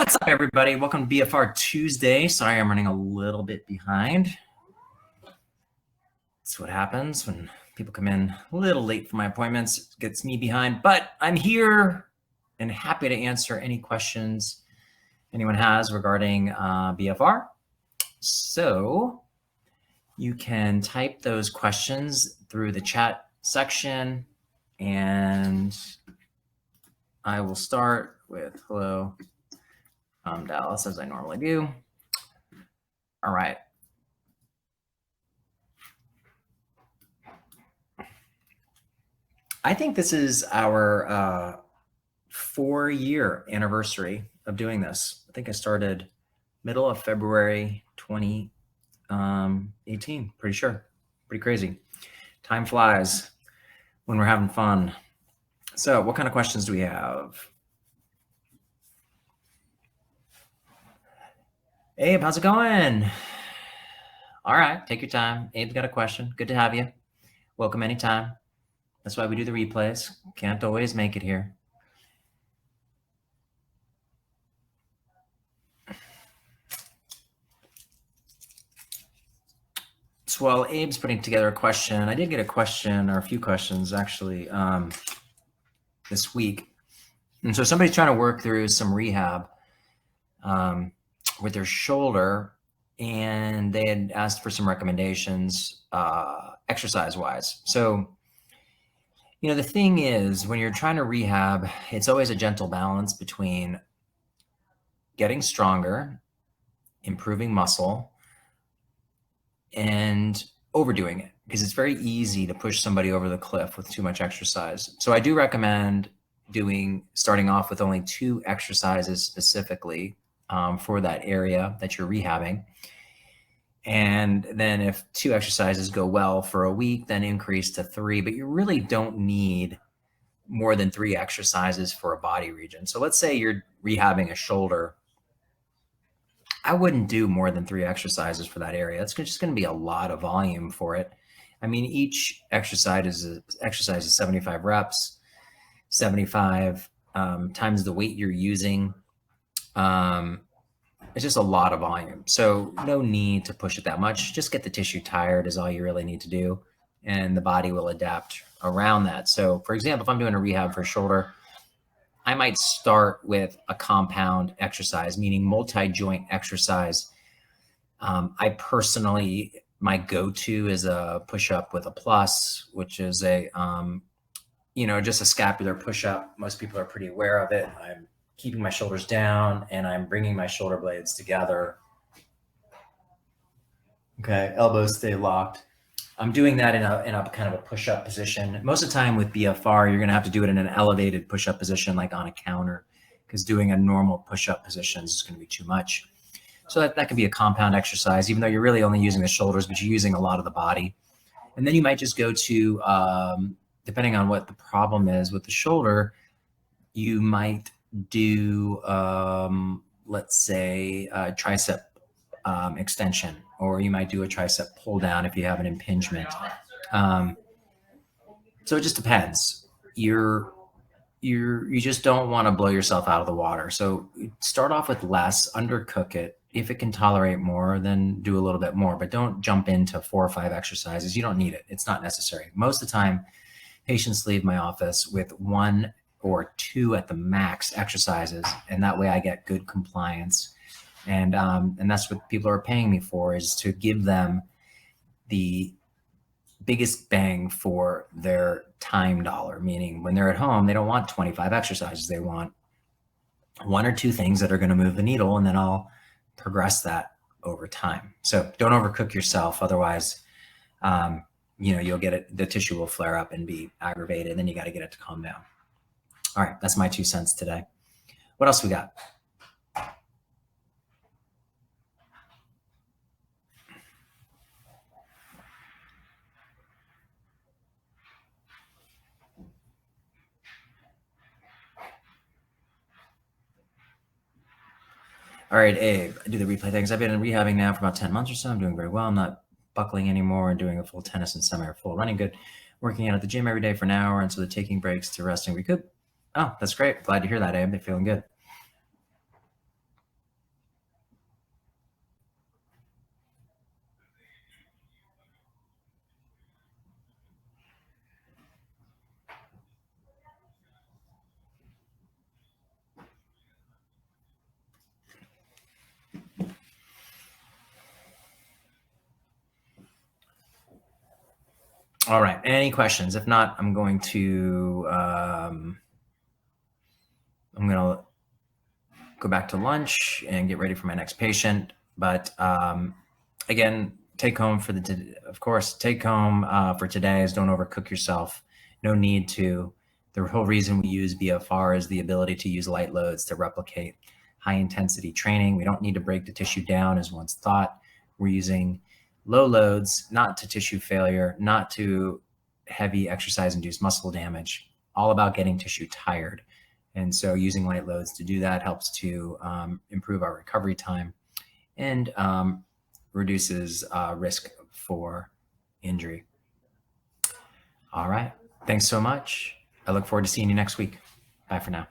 What's up, everybody? Welcome to BFR Tuesday. Sorry, I'm running a little bit behind. That's what happens when people come in a little late for my appointments. It gets me behind, but I'm here and happy to answer any questions anyone has regarding BFR. So you can type those questions through the chat section, and I will start with hello from Dallas, as I normally do. All right. I think this is our 4-year anniversary of doing this. I think I started middle of February 2018, pretty sure. Pretty crazy. Time flies when we're having fun. So what kind of questions do we have? Abe, how's it going? All right, take your time. Abe's got a question. Good to have you. Welcome anytime. That's why we do the replays. Can't always make it here. So while Abe's putting together a question, I did get a question, or a few questions actually, this week. And so somebody's trying to work through some rehab with their shoulder, and they had asked for some recommendations exercise-wise. So, you know, the thing is, when you're trying to rehab, it's always a gentle balance between getting stronger, improving muscle, and overdoing it, because it's very easy to push somebody over the cliff with too much exercise. So I do recommend starting off with only 2 exercises specifically for that area that you're rehabbing. And then if 2 exercises go well for a week, then increase to 3, but you really don't need more than 3 exercises for a body region. So let's say you're rehabbing a shoulder. I wouldn't do more than 3 exercises for that area. It's just going to be a lot of volume for it. I mean, each exercise is 75 reps, 75 times the weight you're using. It's just a lot of volume. So no need to push it that much. Just get the tissue tired is all you really need to do, and the body will adapt around that. So for example, if I'm doing a rehab for shoulder, I might start with a compound exercise, meaning multi-joint exercise. I personally, my go-to is a push-up with a plus, which is a, just a scapular push-up. Most people are pretty aware of it. I'm keeping my shoulders down and I'm bringing my shoulder blades together. Okay, elbows stay locked. I'm doing that in a kind of a push-up position. Most of the time with BFR, you're going to have to do it in an elevated push-up position, like on a counter, because doing a normal push-up position is going to be too much. So that could be a compound exercise, even though you're really only using the shoulders, but you're using a lot of the body. And then you might just go to, depending on what the problem is with the shoulder, you might do, let's say, a tricep extension, or you might do a tricep pull down if you have an impingement. So it just depends. You just don't want to blow yourself out of the water. So start off with less, undercook it. If it can tolerate more, then do a little bit more, but don't jump into 4 or 5 exercises. You don't need it. It's not necessary. Most of the time, patients leave my office with 1 or 2 at the max exercises, and that way I get good compliance. And that's what people are paying me for, is to give them the biggest bang for their time dollar, meaning when they're at home, they don't want 25 exercises. They want 1 or 2 things that are going to move the needle, and then I'll progress that over time. So don't overcook yourself. Otherwise, you'll get it. The tissue will flare up and be aggravated, and then you got to get it to calm down. All right. That's my 2 cents today. What else we got? All right, Abe, I do the replay things. I've been rehabbing now for about 10 months or so. I'm doing very well. I'm not buckling anymore and doing a full tennis and semi or full running good. Working out at the gym every day for an hour, and so the taking breaks to resting recoup. Oh, that's great. Glad to hear that, Abe. They're feeling good. All right. Any questions? If not, I'm going to go back to lunch and get ready for my next patient. But again, take home for take home for today is don't overcook yourself. No need to. The whole reason we use BFR is the ability to use light loads to replicate high intensity training. We don't need to break the tissue down as once thought. We're using low loads, not to tissue failure, not to heavy exercise induced muscle damage, all about getting tissue tired. And so using light loads to do that helps to improve our recovery time and reduces risk for injury. All right. Thanks so much. I look forward to seeing you next week. Bye for now.